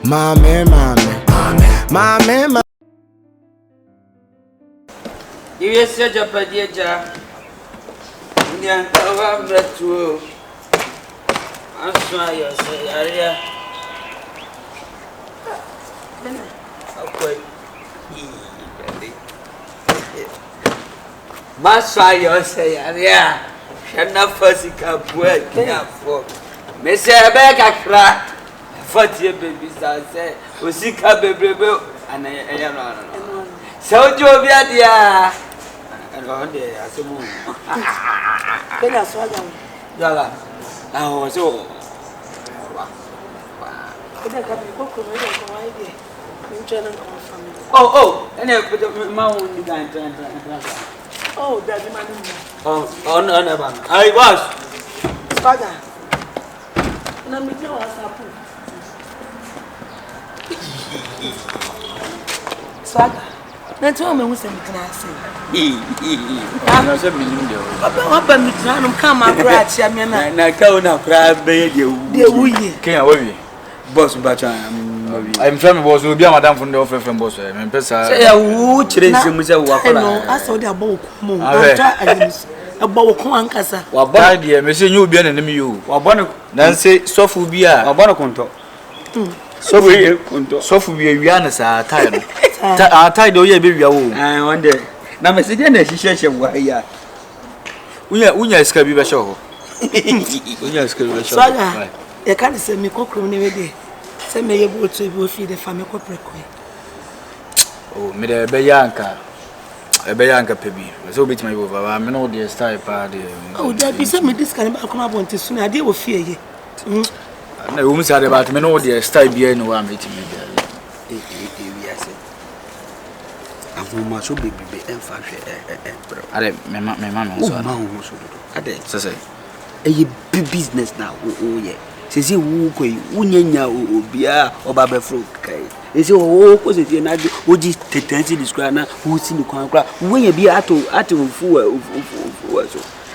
Mame. You are such a pediatra. Yeah, I'm not true. I'm sorry, you say, Aria. Okay. Massa, you say, Aria. Shall not fussy cup work for. Miss Rebecca cry. 40 babies, I say, we see a baby and I am not. So, Jovia, dear. And on there, as a moon. Then I saw them. Yala. Now, so. Oh, and I put a mountain in the Oh, that's the man. Oh, no, I was. Father. And I'm with you as a pool. Swagger. That's what I'm saying. I'm not a million. What about me? Come and crash. I mean, I can't cry, baby. We can't worry. Boss, but I'm from Boss, will be a madam from the offer from Boss. I'm Pessa. Say, I would chase him with a walk. I saw their bow. A bow Kwankasa. What bad dear, Monsieur, you'll be an enemy. You, Wabano, Nancy, Sophia, Wabano. Sophia, Rihanna's are tired. I'll tie the baby. I wonder. Now, Mr. Dennis, she says, why, we are Scabby show. We are Scabby show. You can't say me cockroach every day. Say me able to feed the family corporate. Oh, me the Beyanka. A Beyanka Pebby. So bit my over. I'm an old dear style party. Oh, that be some me this kind of come up on to soon. I deal with fear ye. No woman said about me, no dear style beer, no one meeting me there. I'm much so baby and fashion. I didn't, my mamma was on. I did. So say, a business now. Oh, yeah. Says you Wunya or Bia or Baba Fruit. Is your opposite in Nadu, who just tendency describe who's in the conqueror, when you be at fool.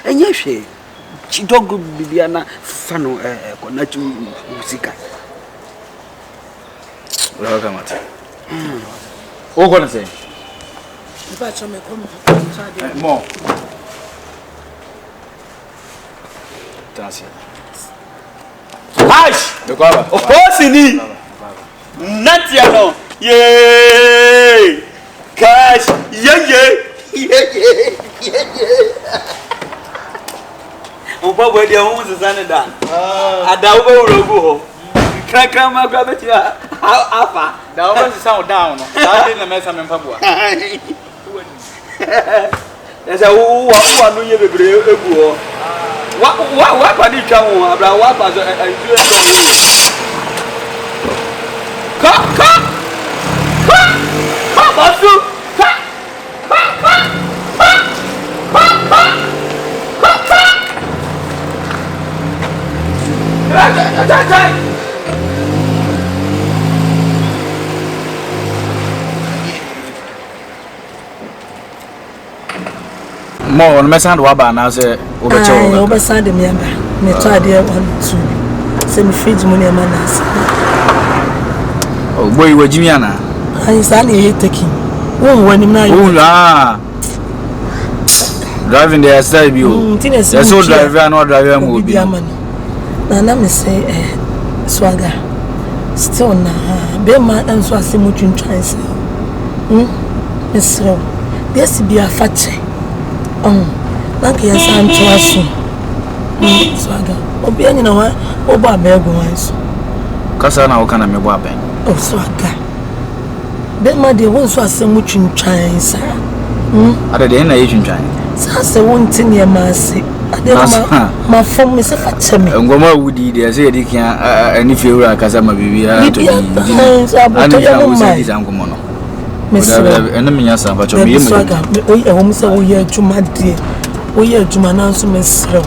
And yes, she don't go Bibiana Fano, Conatu Musica. Welcome at what gonna say? More. That's it. Hush! The cover. Of course, he need. Natiano. Yay! Cash. Yeah. Oh, but where the homes is under that. I doubt go. Crack my gravity. Alpha. The homes is sound down. I didn't mess up in Papua. There's a one year ago. What can you come on? What was a more on Messan Waba now say over Sunday member. Me try there 1 2. Send feed money manas. Oh boy, we Jimiana. I say taking. When him now. Driving there side you. There's no driver, no driver will be. Now me say Swagger. Still na be man and so asimutu chance. Yes, yes be a fat. Like yes, I'm trusting. Swagger. Obi any na wa oba begu wanso. Kasa na oka na me bo aben. Oh Swagger. Be ma de won so asemutu ntwan sa. Ade de na ye twintwan. Sa se won tin ye ma se. Ade ma fom me se fa me. Ngoma wudi de se ye dikia ani fiewura kasa ma bibia to ni. Ani ya wo se dizangomo no. And me yes, but you mean, a woman say, oh, yeah, to my dear. Oh, yeah, to my answer, Miss Row.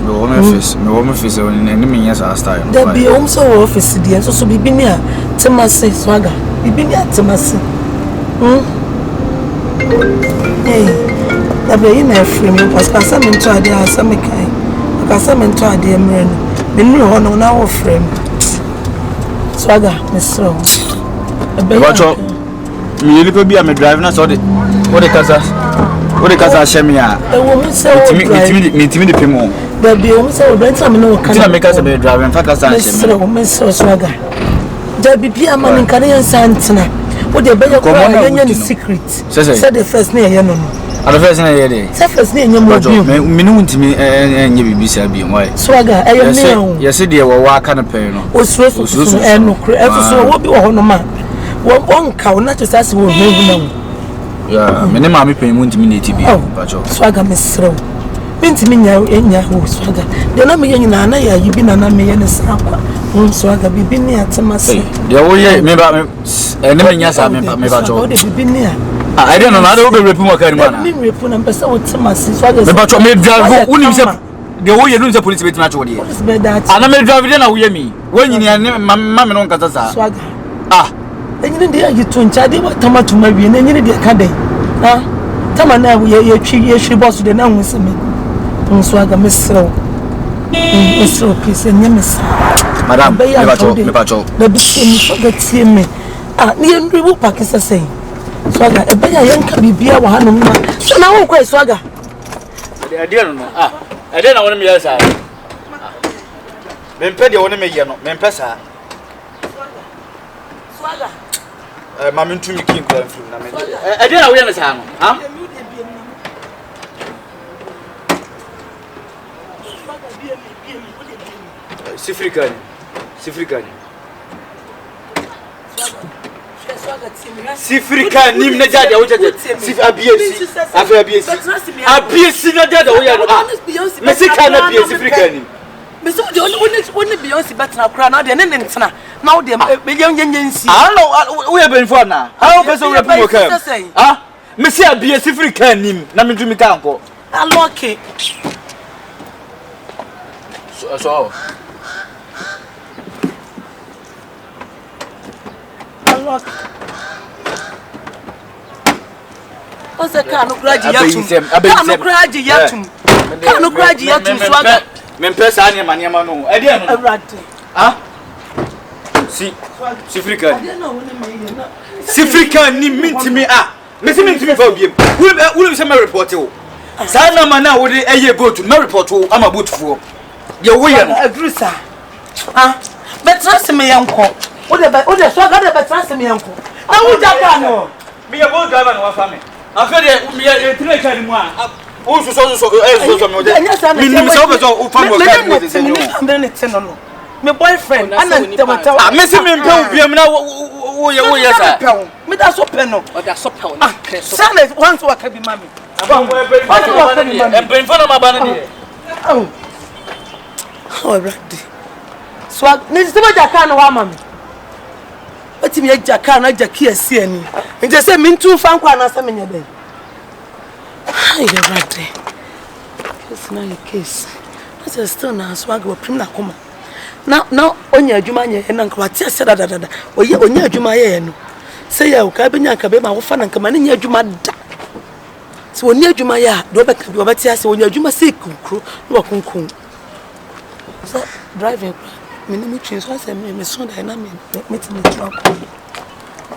No woman face, and enemy, yes, I style. There be also office, dear, so be near Timothy Swagger. Be near Timothy. Hey, the way in a frame was Cassamin to a dear Samikai, Cassamin to a dear Mren, the new one on our frame. Swagger, Miss Slow. Watch out. Me nipa bi am drive na so de. What the casa? What the casa shemia? A woman say me timi de pemo. There be woman say we bent am no can. Tina make us be drive and faka san shemia. Miss Slow, Swagger. There be a man in Canadian Santana. What the better call any secret. Said the first name you know. The first name you say first name you know. Me no ntimi enye bibisa bi why. Swagger, I am me. Yes dey we wa aka na pay no. Osuo e no kre. Efo wo bi wo ho no ma. Won ka wo na to say wo hu na. Yeah, me ne ma me pay mu ntimi na tibi. Bacho. Swagger me srew. Ntimi nya wo Swagger. De na me nyina na ya yibi na me ye ne sakwa. Swagger bibi ni atemase. De wo ye me ba me me nya sa me bacho. De bibi ni a. I don't know na do be repu mo ka ni ma na. Me repu na pesa wo temase Swagger. Me bacho me drive unim se de wo ye no se police beti na cho de. Police be that. Ana me drive de na wo ye mi. Wo nyini ma me no nkata sa. Swagger. Enyini de ya to ncha de tomato ma wie na enyini de ka den. Ha? Tama na ye twi ye hwe boss de na hu se me. Swagger me srew. Mr. Peace and Miss Madam, me pacho. The bishop forget see me. Ni ndribu pakisa say. Swagger, e be ya yanka bibia wa hanom na. So na wo kwai Swagger. E dey no. E dey na wona me yesa. Me mpe de wona me ye no. Me mpe sa. Swagger. Ma me ntumi kin kwa mfim na me. E dey na wo ye na sa no. Ha? Sifrikani. Sifrikani nim na jade wo jade. Sif abiesi. Afa abiesi. Abiesi na jade wo ya no. Me sika na abiesi Sifrikani. Me so de woni Beyonce betna kra na de ne ntena. Na wo de me yenyensi. Ah no, wo ye benfo na. How person we put okay. Ah? Me say abiesi Sifrikani nim na me dumi ka anko. Aloke. So Look. What's the car no graji yatum? Car no graji yatum. Car no graji yatum Swagger. Me pesa anya maniama no. E dey no. Awrade. Ah? Sifrika. I don't know when me na. Sifrika ni mintimi Me se mintimi fa obiem. Wulu se me report o. Sa na ma na wo de eye boat me report o ama boat fuo. Ye wo ye no. Agrusa. Betra se me yanko. O de Swagger de betra se me yanko. Na wo jaka no. Me ye boat driver no wa fa me. Afa de me ye tire ka ni mu a. O so me o de. Me ni so be so o fa mo ka mo de se no. My boyfriend, Anna, Missy Mimpo, wo ye sa. Me da so pe no. O da so pe o. Son is once what can be mommy. And bring for my banana. Oh, ready. Swag, needs to make a can of mammy. But me a jackan, a jackie, see any. And just say, mean two fan quan as a minute. You're ready. It's not your case. That's a stone now, Swag will print a coma. Now, on your Jumania and Uncle Tia said that, or you on your Jumaya. Say, oh, Cabina Cabema, or Fan and Commanding your Jumada. So near Jumaya, Dobek, you about to when your Juma sick, crew, walking coon. So, driving, minimum change once and me soon I am meeting the truck.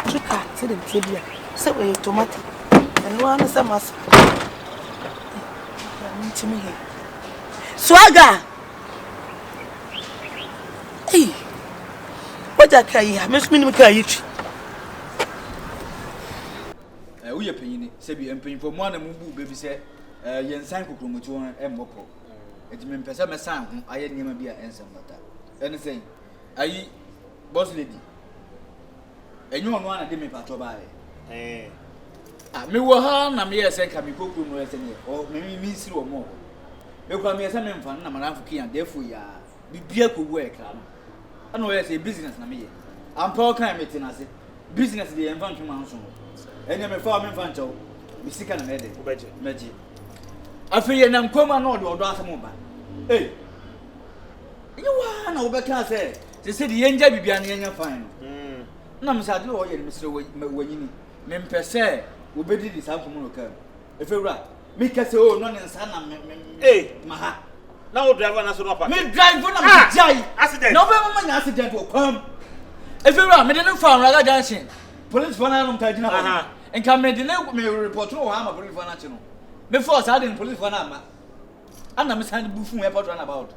Trick, said the tibia. Say, where your tomato and one is a mass. Swagger! Hey, what I carry, Miss Minimum carry. We are paying, say, be and paying for one and move, baby said, Yen Sanko Chromaton and Moko. It means Pesama Sam, I had never be an answer matter. Anything, I boss lady. And you want to give me patrol by. Me were harm, I'm here, say, can be cooked or maybe miss you or more. You come here, some men fun, I'm an African, and therefore, ya be could work. I know I say business na me. I'm poor kind meeting as business the invention mansion. And I'm a farming fanto. We sick and headache. Magic. I feel I'm come and order or draft mobile. Hey, you are no better say. They say the angel be behind your fine. No, sad lawyer, Mr. Wayne. Men per se, will be this afternoon. If you're right, make us all non and son. Hey, Maha. Now driver na so no pa. Me drive na me jai. Accident. No be man accident will come. If you run, me didn't find Raga Junction. Police for an Tajina. And come me delay me report to Hama Police for National. Before I didn't police for Nama. And I'm saying Buffon airport run about.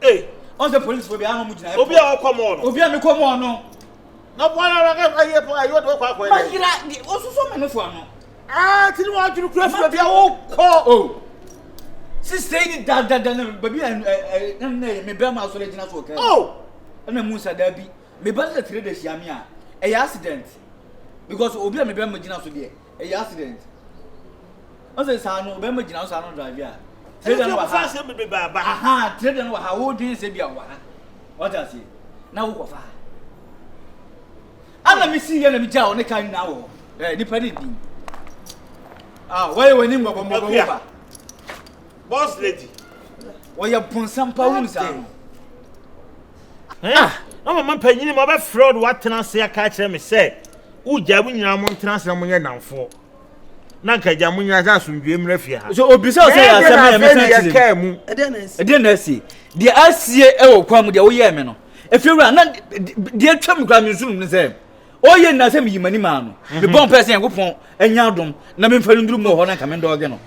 Hey, on the police will be Amujina. Obia, come on. Obia, me come on, no. Not one I Also, so many for no. Ah, didn't want you to cross the oh. Sister, that baby and me Bama so legend as okay. Oh, And the Musa Derby, me brother traded Shamia, a accident. Because Obia me Bama Gina so dear, a accident. I say, son, Bama Gina, son, drive ya. Trade and what fast be baba. Aha, trade and what how do you say be a what I say? Now, what fire? And let me see you, let me tell you, kind now. Depending. Ah, why when him go boss lady. Why you pon some pounds? No man pay you my fraud what can I say catch me say. Who jabunya mon transfer money down for. Nanka jamunya za sundwem refia. So obisa say asem ya me Edenesi. Edenesi. The asie e wo kwam de wo ye me no. Efewura na de atwam kwam nsunum ne say. Oye na say me yimani ma no. Me bon person yakopon anya adom na me mfa nduru mo ho na kame ndo oge no.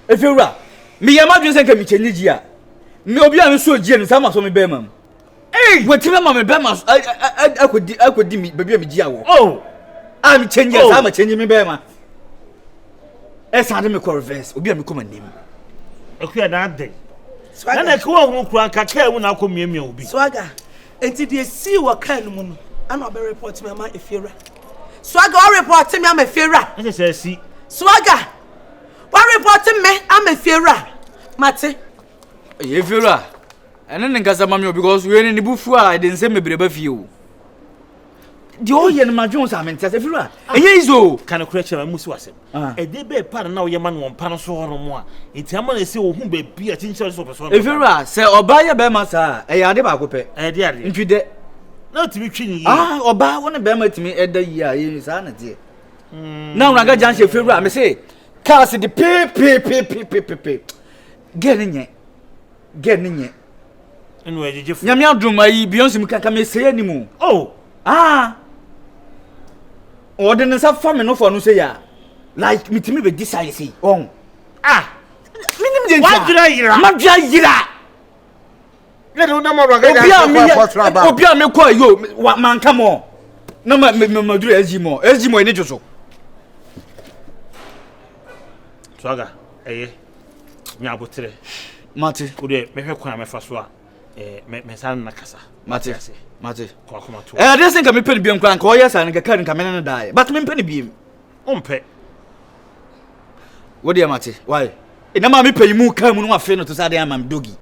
Efewura me yama dwen say ka me chenji a. Me obi a me so gie no sama so me be mam. Eh, wetin ma me be ma akodi me baby me gie wo. Oh. I'm changing sama chenji me be ma. Esa de me ko reverse obi a me koma nim. Okuya na ade. Na na ko hu kura kaka mu na ko miemia obi. Swaga. Enti de see wa kan mu no. Ana be report me ama Efera. Swaga o report me ama Efera. Ese say si. Swaga. Wa report me ama Efera. Mate. Efera. Ene nkasa mami because we ni bufu a de nse mebreba fie o. De o ye no madwon sa mente Efera. Enye izo. Kan ko reche ma musi wasem. E de be pa na wo ye ma no mpa no so horo mo a. Enti ama na se wo hu be bi a tinche so person. Efera se oba ye be ma sa e ya de ba ko pe. E de ade. Ntwide. Na timi twini yi. Ah, oba wona be ma timi eda yi a ye sa na de. Na Raga Junction Efera me say cars de pe. Get nye. Enu ejeje fu. Nyame adom ayi Beyonce mu kaka me say animu. Oh. Ah. Ode ne sa fa me no for no say ya. Like mitimi be decide say. On. Ah. Minim de Wa dira yira. Ma dira yira. Le do na mo Raga Junction. Obi a me ko yo man come on. Na ma duru SG mo ene joso. Swaga, eye. Nya botre. Mate. Wo de me hwe kwa me fa so a me san na kasa. Mate. Kwa kuma to. Dey think me pen biem kwa nka oya sa nka kan nka me na dai. But me pen biem. Ompe. Wo de mate. Why? Ina ma me pen mu kan mu no afi no to sa dey am dogi.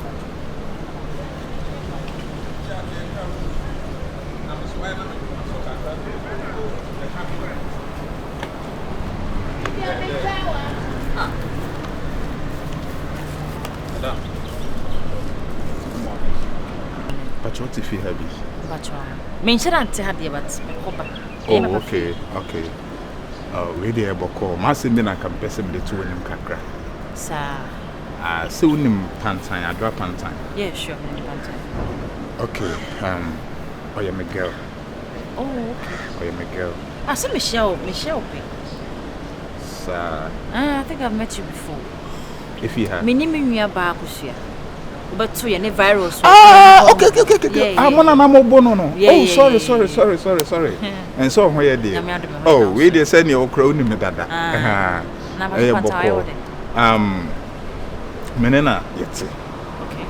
What if you have it? Oh, okay. We there boko. Masi me na kampese me de tu wenim kakra. Sir. So wenim pantan, adra pantan. Yeah, sure, pantan. Okay. Oh, you're my girl. Oh, okay. Oh, you're my girl. I said Michelle. Sir. I think I've met you before. If you have. Me name me about Kusia. But to you, virus. Okay. I'm on a mobile. Oh, sorry. And so where dear. Oh, we just send your crowd in me that. Menena, yet. Okay.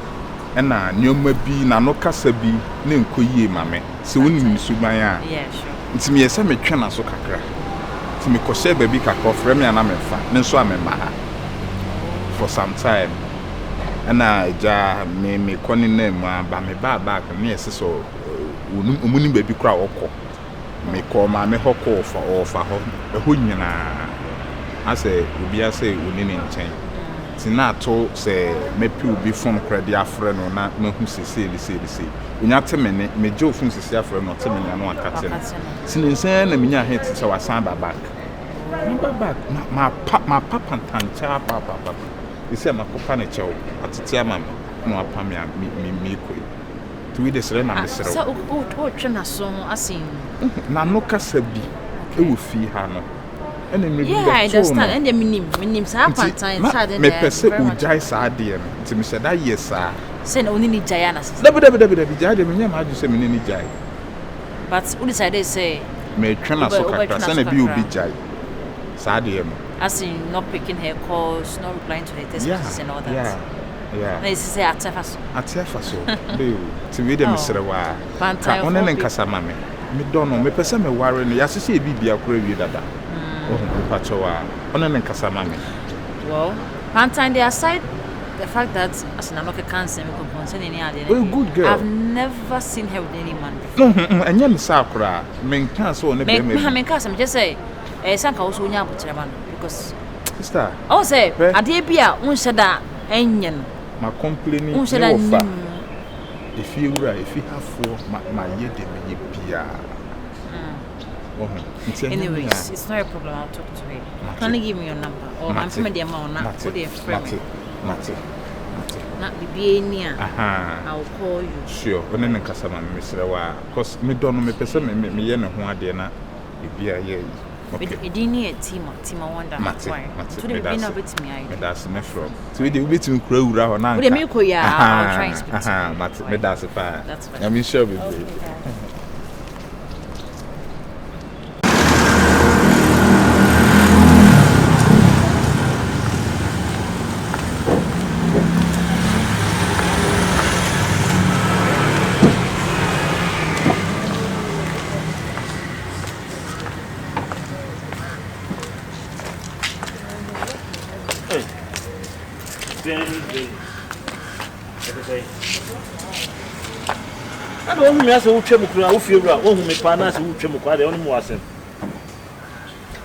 And now, you may be na no casabi, name Kuyi, mammy. So when you subaya. Yeah, sure. It's me a semi chana so kakra. To me, Cose baby cacoff, Remy and I'm a fan, and so I'm a maha for some time. And I me calling name by me back and yes, so Muni baby crowd or me call my me hoko for a hunyana. I say, Ubia say, we didn't change. Tinato say, maybe will be from credit friend or not, no who say. When you tell me, Joe from the friend or tell me, I know I can't say. Since then, I mean, I hate it, so I signed back. My papa and tancha papa. You say my papa na chow. Atitia mama no apamia me kwe. to we the serena mesere So o twena so asin na no kasa bi e wo fi ha no ene me bi I understand and the minim sa pantan sa de me pese ujai sa de no nti me seda yes a say only ni jaya na se dabi jai de me nyama aju se me ni jai but who decided say me twena so kakra se na bi obi jai sa de no asin not picking her calls, not replying to her text messages and all that. Yeah. Na isi say atefaso. Be to we dem sere wa. Ka one ne nkasa ma me. Me don no me pese me ware no ya sese e bibia kora wi dada. Oh, me pacho wa. One ne nkasa ma me. Well, Pantan they aside the fact that asin am not a cancer me concern any other. Oh, good girl. I've never seen her with any man before. No, anya me sa kora. Me nka so ne be me. Me nka me just say sanka wo so nya abotre man because sister. Oh say ade bia unhye da enyen. Ma complaining Unhye da nim. If you have my ye de me bia. Anyways, it's not a problem. I'll talk to her. Can you give me your number? Or I'm from the amount now. What they friend. Not be near. I'll call you. Sure. When I casa man, Mr. Wa, cause me don't me person me yen who are there na be a ye. Okay. It didn't need a team wonder. Why? To the dinner with me. That's me from. So we will to crow or now. With a milk, I'll try and speak to you. That's fine. That's fine. I'm sure we I don't know as a Chemukra, who feel who may partners who Chemukra, the only wasn't.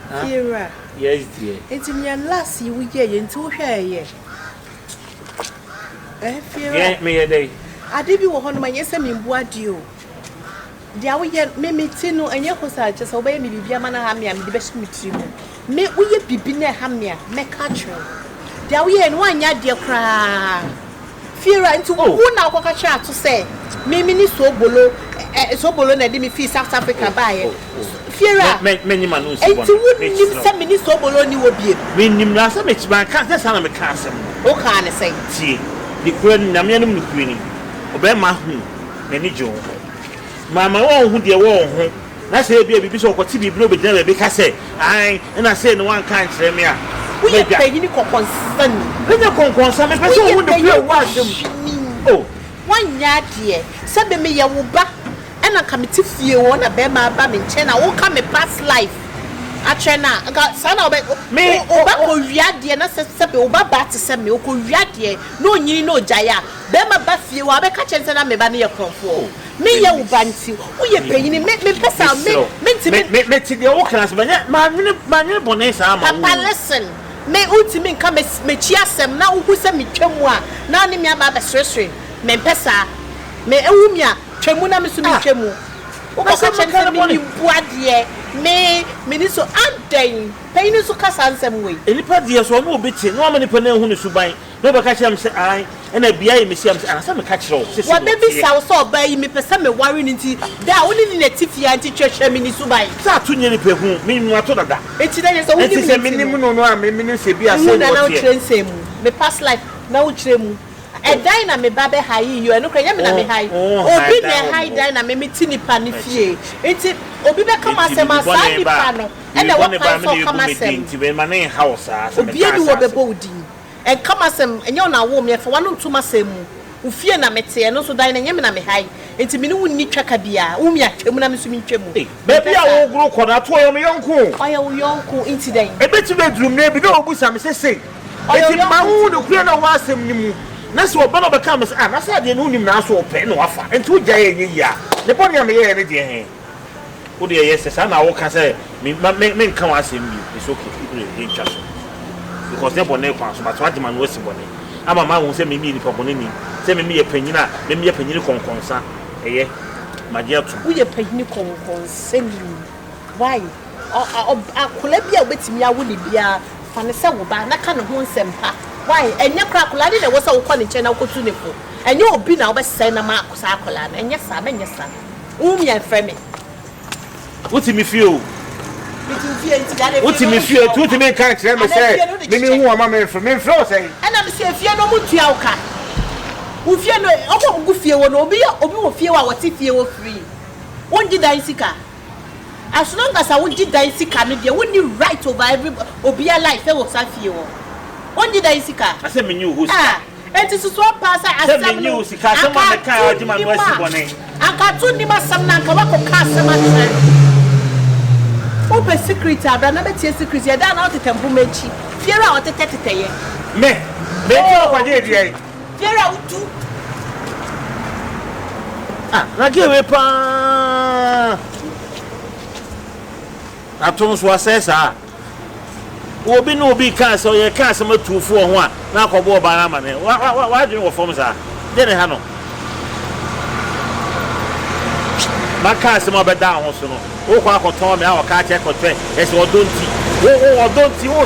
Kira. Yes, dear. It's in your last year we get into her, yeah. Get me a day. I did you on my yes, I mean, what do you? There we get me Tino and your hosa just obey me, Biamana Hamia, and the best material. May we be binner Hamia, make catcher. There we and 1 year, dear cry. Fear into who now walk a chat to say, Mimi so bolo, and me fee South Africa by Fear, many man who say, 7 minutes so bolo, you will be. When you last make my cat, that's how I'm a castle. Oh, can I say? See, the queen, Namian Queenie, obey my home, many Joe. Mamma, who dear war, that's a baby, so what to be blue, but never because I say, and I say, no one can't say me. We are paying you concern. When you concern, I'm person who don't watch them. Oh, 1 year, dear. Send me your wuba, and I come to feel one of them. My bam in China will come a past life. A China, I got son of me. Oh, Yadi, and I said, Oba bat to send me, Yadi, no, you know, Jaya. Bema Buffy, I'll be catching and I'm a banner control. Me, you banty, we are paying me, pass out, me, the old class, but my bonessa. Papa, listen. Me ultimate come me chiasem na who se me twemwa na ne me aba besresre me pesa me ewumia twemu na me so me twemu wo ka chense me buade me ni so adan pain so kasa nsem we enipa die so no obeti no amani pa na hu ne suban no be ka chem se ai na bia ye me siam se anasa me ka kire o wa baby saw so ba yi me pesa me wari nti da woni ni natifia nti twehwe me ni suban sa to nye ni pe hu me nu ato dada enti da so woni se me ni mu no a me ni se bia se na utrensem me past life na utremu e dai na me babe hayi yo eno kra nya me na me hayi obi na hayi dai na me meti nipa ni fie enti obi be kama asem asa nipa no e na wo kan so kama asem enti we ma na house asa me obi edi wo be bodin e kama asem enye na wo me fa wanu ntuma asem ufie na mete eno so dai na nya me na me hayi enti me ni wunni twaka bia wo mi atwemu na me so mi twemu baby a wo gro koda to yo me yonko oya wo yonko enti dai e beti be drum na bi na obusa me sese enti ma hu de kure na wa asem ni mu na so oba no be kam se na sa de no nim na so ope na wafa enti wo gyae enye ya ne boni am ye ne de he wo de yes sa na wo ka se me nka wa asem bi it's okay people dey just because they boni kwa so but what man wo si boni ama ma wo se me mi ni poponi ni se me ye panyina me ye panyini konkonsa eye magia tu wo ye panyini konkonsa ni why akola bia obetimi awo ni bia fa ne se wo ba na ka ne ho nsempa why enya krakula de wo se wo kɔ ne nche na wo kotu ne fo And you be now, but send a mark, Sakola, and yes, I'm and yes, son. Whom you friend. What me feel? What me feel? Two to make character, I say, maybe who am I from me, Frozen. And I'm saying, if you're no Mutiauka. If you're no goofy, or be or fear what if you were free. Won't you die sicker? As long as I would die sicker, you wouldn't write over every or be a life, I was a few. Won't you die sicker? I said, me knew who's and this is what pass I said, you see, someone the car, my voice, I got two Nima Samnaka Castle. Open secret, I've never seen secrets. You're down out the temple, Mechi. Fear out the 30 day. Me, fear out too. I give a pan. I told you, says, will be no big castle, your castle 2 4 1. Now, Cobo Banana. Why do you know forms are? Then I know. My castle over down also. Oh, I told me our car check or train. Yes, or don't see. Oh, don't see. Oh,